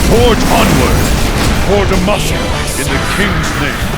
Forge onward! Forge a muscle in the king's name!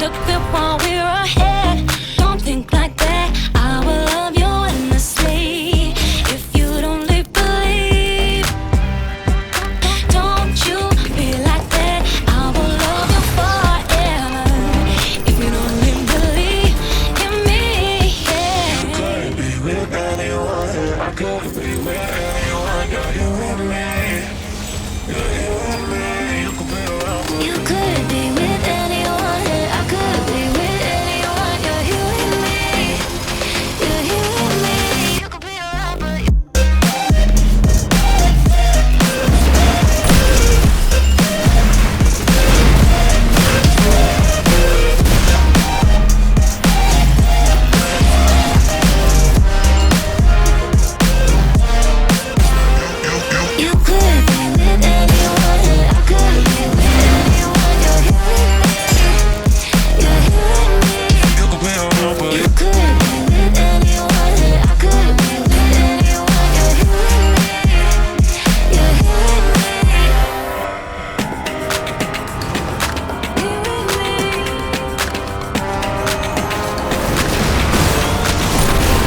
to quit while we're ahead. Don't think like that. I will love you endlessly. If you don't believe, don't you be like that. I will love you forever. If you don't believe in me, yeah. Could be with anyone. I could be with anyone. You're you and me. You're you and me. You could be around me. You could be with anyone. I could be with anyone. You're you and me. You're you and me. You could be around, but you could be with anyone. I could be with anyone. You're you and me. You're you and me. You could be around, but You could be with anyone. I could be with anyone. You're you and me. You're you and me. You and me.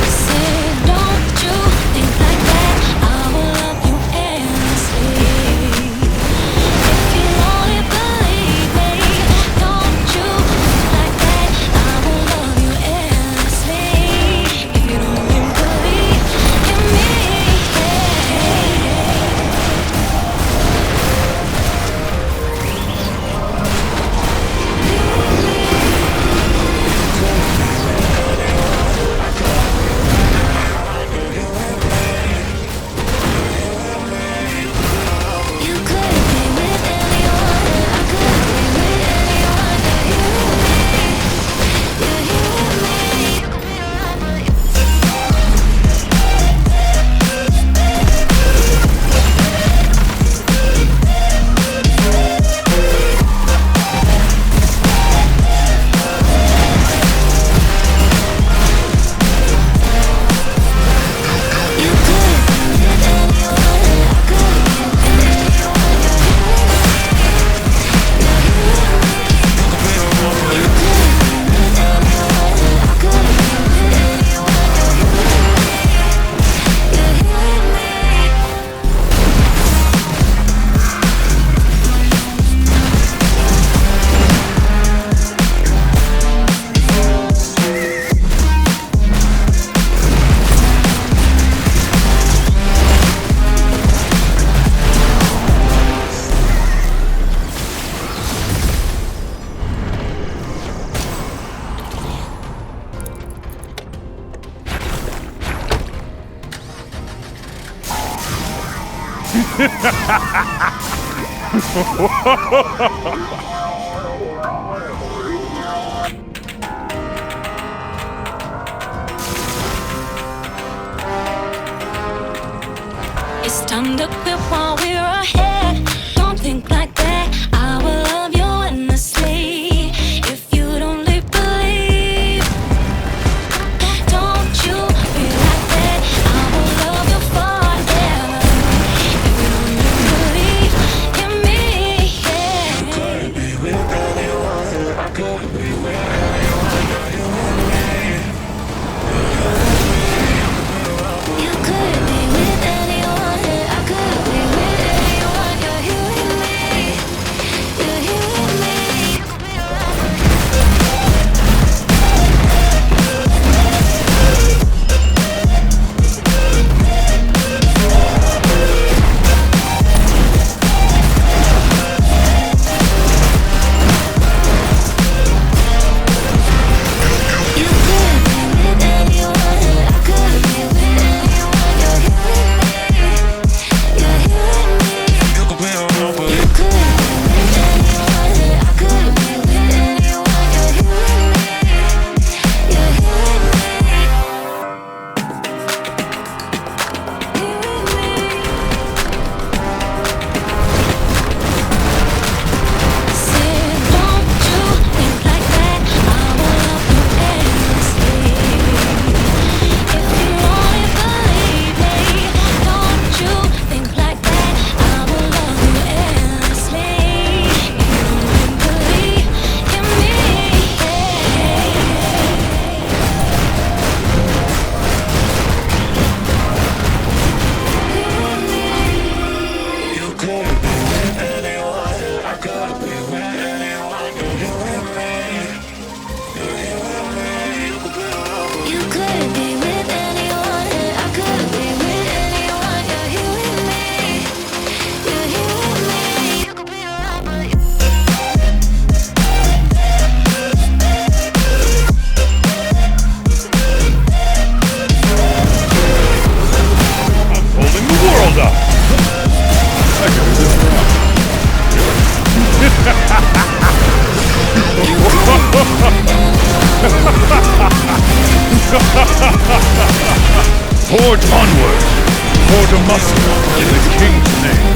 Say, don't you think like that? I will love you endlessly. If you only believe me, don't you think like that? I will love you endlessly. If you don't believe in me, you could be with anyone. I could be with anyone. You're you and me. You could be around, but you could be with anyone. I could be with anyone. You're you and me. You could be with anyone. I could be with anyone. You're you and me. It's time to quit while we're ahead. Don't think like that. I will love you endlessly. If you don't believe, don't you be like that. I will love you forever. If you don't believe in me, yeah. could be with anyone. I could be with anyone. You're you and me. You could be with anyone. I could be with anyone. Forge onward! For Damascus in the King's name!